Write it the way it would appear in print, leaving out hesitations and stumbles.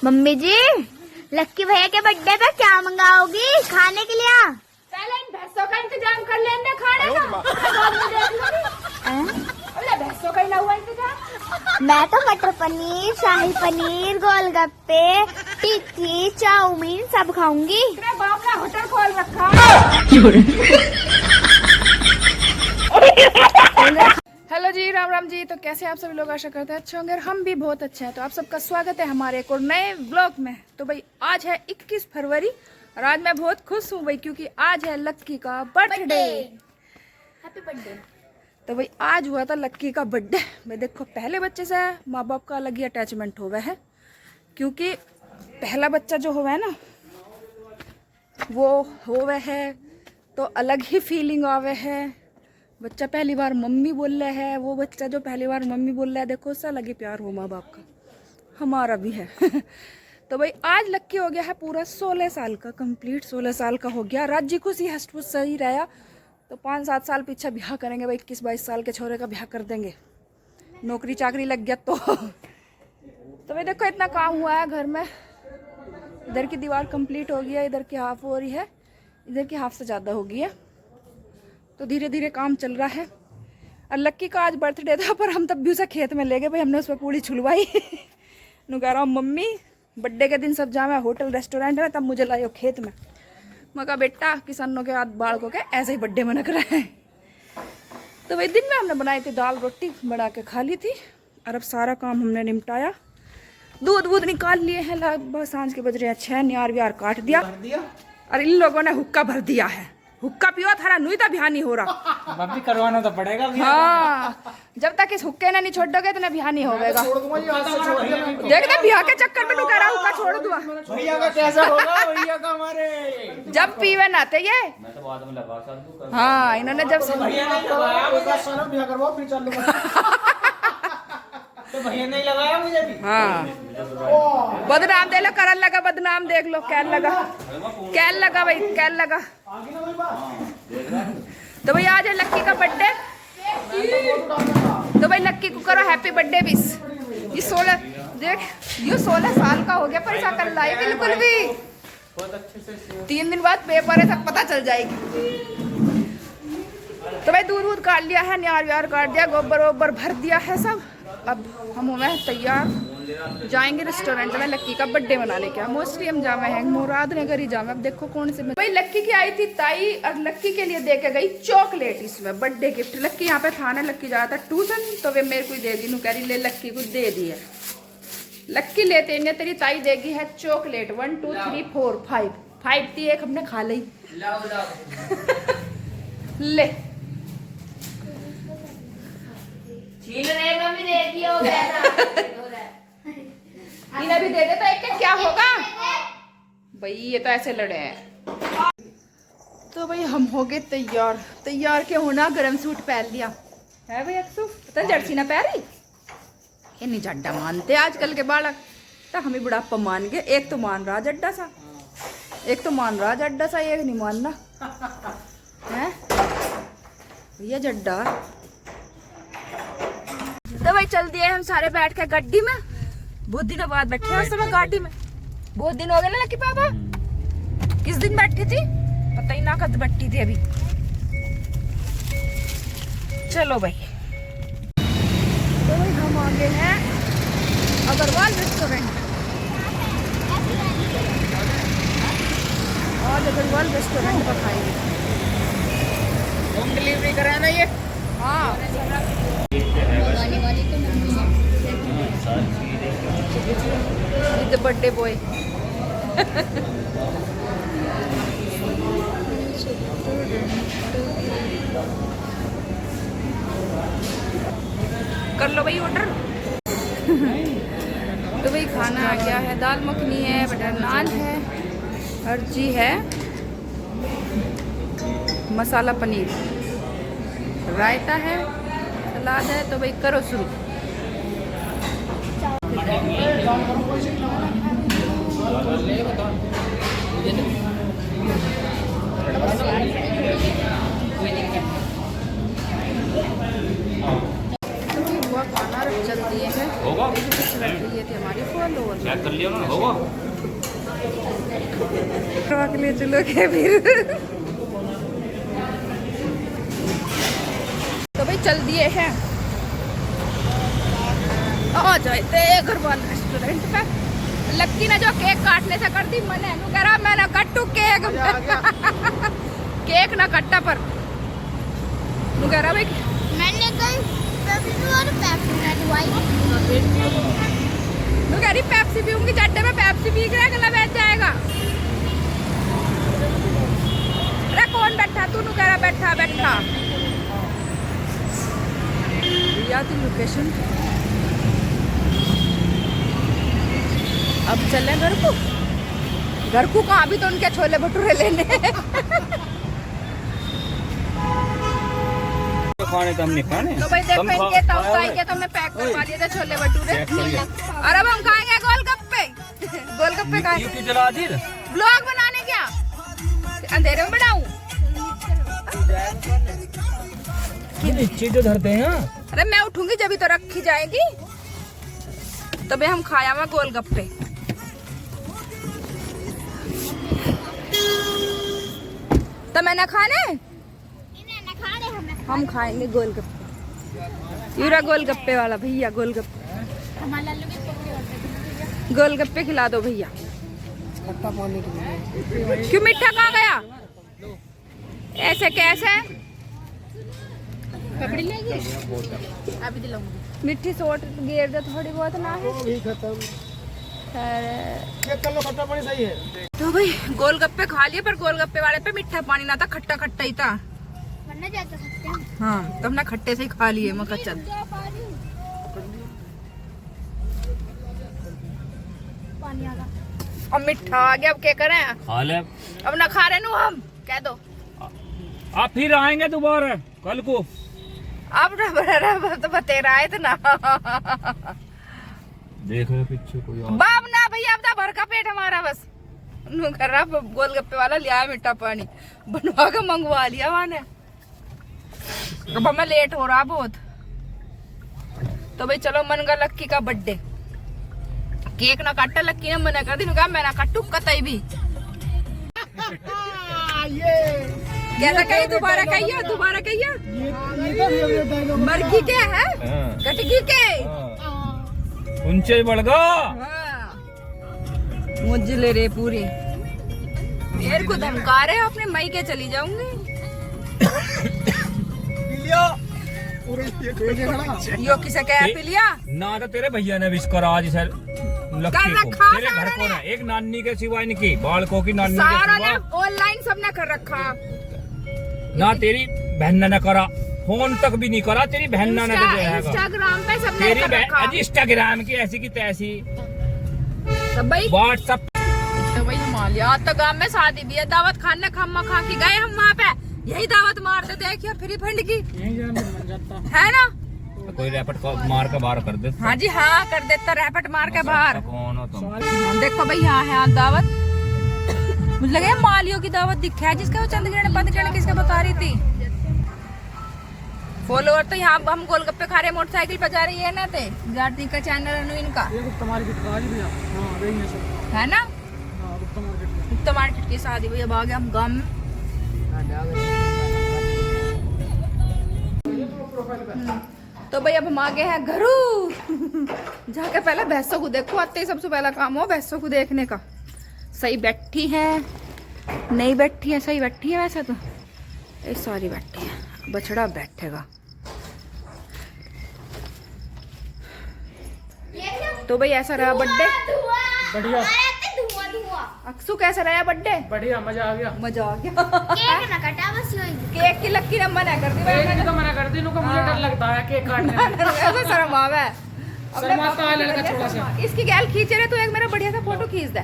Mummy जी, लक्की भैया के birthday पे क्या मंगाओगी खाने के लिए? पहले इन भैंसों का इंतजाम कर लेंगे खाने का, बाद में देख लूंगी। अरे भैंसों का ही ना हुआ इंतजाम। मैं तो मटर पनीर, शाही पनीर, गोलगप्पे, टिक्की, चाउमीन सब खाऊंगी। तेरे बाप ने होटल खोल रखा है। हेलो जी, राम राम जी। तो कैसे आप सभी लोग, आशा करते हैं अच्छे होंगे और हम भी बहुत अच्छे हैं। तो आप सबका स्वागत है हमारे एक और नए व्लॉग में। तो भाई आज है 21 फरवरी और आज मैं बहुत खुश हूँ भाई, क्योंकि आज है लक्की का बर्थडे। Happy birthday. तो भाई आज हुआ था लक्की का बर्थडे। भाई देखो, पहले बच्चे से माँ बाप का अलग ही अटैचमेंट हो गया है, क्योंकि पहला बच्चा जो हुआ है ना, वो हो वह है तो अलग ही फीलिंग आवे है। बच्चा पहली बार मम्मी बोल रहा है, वो बच्चा जो पहली बार मम्मी बोल रहा है, देखो उससे अलग ही प्यार हो माँ बाप का, हमारा भी है। तो भाई आज लक्की हो गया है पूरा 16 साल का, कंप्लीट 16 साल का हो गया। राज्य खुशी हष्टपुष्ट सही रहा तो 5-7 साल पीछे ब्याह करेंगे भाई। 21-22 साल के छोरे का ब्याह कर देंगे, नौकरी चाकरी लग गया तो। भाई देखो, इतना काम हुआ है घर में। इधर की दीवार कंप्लीट हो गई है, इधर की हाफ हो रही है, इधर की हाफ से ज़्यादा हो गई है। तो धीरे धीरे काम चल रहा है। और लक्की का आज बर्थडे था, पर हम तब भी उसे खेत में ले गए भाई। हमने उस पर पूरी छुलवाई। नु कह रहा हूँ मम्मी बर्थडे के दिन सब जावे होटल रेस्टोरेंट में, तब मुझे लाओ खेत में। मैं कहा बेटा, किसानों के हाथ बाढ़ को के ऐसे ही बर्थडे मनक रहा है। तो भाई दिन में हमने बनाई थी दाल रोटी, बना के खा ली थी। और अब सारा काम हमने निपटाया, दूध वूध निकाल लिए हैं। लगभग सांझ के बज रहे हैं 6। न्यार व्यार काट दिया और इन लोगों ने हुक्का भर दिया है। हुक्का पियो थारा नुई तो बिहानी हो रहा। भी करवाना तो पड़ेगा। हाँ, जब तक इस हुक्के ने नहीं छोड़ोगे तो बिहानी होगा। देखते बिहार के चक्कर में कह रहा हुक्का छोड़ दूंगा। भैया का कैसा होगा, भैया का हमारे जब पीवे नाते ये। मैं तो बाद में लगा सकता। हाँ, इन्होंने जब भैया नहीं लगाया, बिहार करवाओ फिर चल लूंगा। तो भैया नहीं लगाया मुझे भी। हाँ, बदनाम दे लो, करन लगा बदनाम, देख लो कैल लगा, कैल लगा भाई, कैल लगा। तो भाई आज है लक्की का बर्थडे। तो भाई लक्की को करो हैप्पी बर्थडे विश। ये 16 देख, ये 16 साल का हो गया, पर ऐसा कर लाई बिल्कुल भी। 3 दिन बाद पेपर है, सब पता चल जाएगी। तो भाई दूध वूध काट लिया है, न्यार व्यार काट दिया, गोबर वोबर भर दिया है सब। अब हम हुए हैं तैयार, जाएंगे रेस्टोरेंट में लक्की का बर्थडे मनाने। क्या मोस्टली हम जावे हैं मुराद नगर ही जावे। अब देखो कौन से। भाई लक्की की आई थी ताई और लक्की के लिए दे के गई चॉकलेट, इसमें बर्थडे गिफ्ट। लक्की यहाँ पे था ना, लक्की जा रहा था ट्यूशन, तो वे मेरे को दे दी। नू कह रही ले लक्की को दे दी है। लक्की लेते इन्हें तेरी ताई देगी है चॉकलेट। 1 2 3 4 5 थी, एक हमने खा ली। ले इन्हें भी दे दे तो एक क्या होगा भाई। ये तो ऐसे लड़े हैं। तो भाई हम हो गए तैयार। तैयार के होना, गरम सूट पहन लिया है भाई। अक्सू पता जर्सी ना पहन रही, ये नहीं जड्डा मानते आजकल के बालक। तो हमें बुढ़ापा मान गए। एक तो मान रहा जड्डा सा, एक तो मान रहा जड्डा सा, एक नहीं मानना है भैया जड्डा। तो भाई चल दिए हम सारे बैठ के गड्डी में। बहुत दिनों बाद बैठे हैं उस समय गाड़ी में। बहुत दिन हो गए ना लक्की पापा। किस दिन बैठी थी पता ही ना, कद बैठी थी अभी। चलो भाई, तो भाई हम आ गए हैं अग्रवाल रेस्टोरेंट। आज अग्रवाल रेस्टोरेंट पर खाएंगे। होम डिलीवरी कराना ये। हाँ, बर्थडे बॉय। कर लो भाई ऑर्डर। तो भाई खाना आ गया है, दाल मखनी है, बटर नान है, अर्जी है, मसाला पनीर, रायता है, सलाद है। तो भाई करो शुरू। हुआ खाना चल दिए हैं। ये थी हमारी फॉलोअर चेक कर लियो ना होगा करवा के लिए चलोगे फिर। तो भाई चल दिए हैं, आ जाते घरवाल रेस्टोरेंट पे। लक्की ने जो केक काटने से कर दी मैंने कह रहा मैं ना कटू केक केक ना कट्टा पर कह रहा भाई मैंने कल और पेप्सी ना दवाई कह रही पेप्सी पीऊंगी, चड्डे में पेप्सी पी के गला बैठ जाएगा। अरे कौन बैठा तू कह रहा बैठा बैठा थी लोकेशन। अब चले घर को कहाँ भी तो उनके छोले भटूरे लेने खाने तो हम नहीं खाने तो भाई देखो इनके तो खाएंगे तो हमने पैक करवा दिए थे छोले भटूरे। और अब हम खाएंगे गोलगप्पे गोलगप्पे खाएंगे। क्यों जला दी ब्लॉग बनाने क्या अंधेरे में बनाऊं? नीचे जो धरते हैं। अरे मैं उठूंगी जब तो रखी जाएगी। तो भाई हम खाया हुआ गोलगप्पे। तो मैं ना खाने हम खाएंगे गोलगप्पे। यूरा गोलगप्पे वाला भैया गोलगप्पे गोलगप्पे खिला दो भैया। क्यों मीठा कहाँ गया? ऐसे कैसे अभी दिलाऊंगी मिट्टी सोट गेर दे थोड़ी बहुत ना है। तो भाई गोलगप्पे खा लिए पर गोलगप्पे वाले पे मीठा पानी ना था, खट्टा खट्टा ही था। हाँ तो हमने खट्टे से ही खा लिए। मैं चल अब मीठा आ गया, अब क्या करें? खा ले अब ना खा रहे नु हम कह दो। आप फिर आएंगे दोबारा कल को। अब तो बते रहा है इतना देख रहे पीछे कोई और। बाप ना भैया अब तो भर का पेट हमारा बस कर रहा। गोलगप्पे वाला लिया मीठा पानी बनवा के मंगवा लिया मैंने। अब हमें लेट हो रहा बहुत। तो भाई चलो मन का लक्की का बर्थडे केक ना काटा। लक्की ने मना कर दी, कहा मैं ना काटू कतई भी। कैसा कही दोबारा कहिए मर्गी के है कटगी के ऊंचे बढ़ गो। मुझे ले रे पूरी मेरे को धमका रहे अपने मई के चली जाऊंगी। यो किसे कह पी लिया ना तो तेरे भैया ने विश करा आज सर लक्की को तेरे घर को ना एक नानी के सिवा इनकी बालकों की नानी के सिवा ऑनलाइन सबने कर रखा। ना तेरी बहन ने करा, फोन तक भी नहीं करा तेरी बहन ने। इंस्टाग्राम पे सबने तेरी कर रखा। इंस्टाग्राम की ऐसी की तैसी तो भाई व्हाट्सएप। तो भाई हिमालय तो गांव में शादी भी है, दावत खाने खम्मा खा के गए हम वहाँ पे। यही दावत मारते देखिए फ्री फंड की है ना। कोई रैपट मार के बाहर कर दे। हाँ जी हाँ कर देता रैपट मार के बाहर। कौन हो तुम? देखो भाई यहाँ है आज दावत। मुझे लगे मालियों की दावत दिखा है जिसका वो चंद्रग्रहण बंदग्रहण किसके बता रही थी। फॉलोअर तो यहाँ हम गोलगप्पे खा रहे मोटरसाइकिल पे जा रही है ना थे जाती का चैनल है इनका है ना। गुप्ता मार्केट की शादी भैया भाग हम गाँव में। तो भाई अब हम आ गए हैं घरू जाके पहले भैंसों को देखो। आते ही सबसे पहला काम हो भैंसों को देखने का। सही बैठी है नहीं बैठी है? सही बैठी है वैसे तो सॉरी बैठी है। बछड़ा बैठेगा। तो भाई ऐसा रहा बर्थडे बढ़िया। अक्सू कैसा रहा बर्थडे? बढ़िया मजा आ गया। केक ना कटा बस यही। केक की लक्की ने मना कर दी। मैंने तो मना कर दी मुझे डर लगता है केक काटने में। शर्म आवे। शर्माता है लड़का छोटा सा। इसकी गैल खींचे रहे तो एक मेरा बढ़िया सा फोटो खींच दे।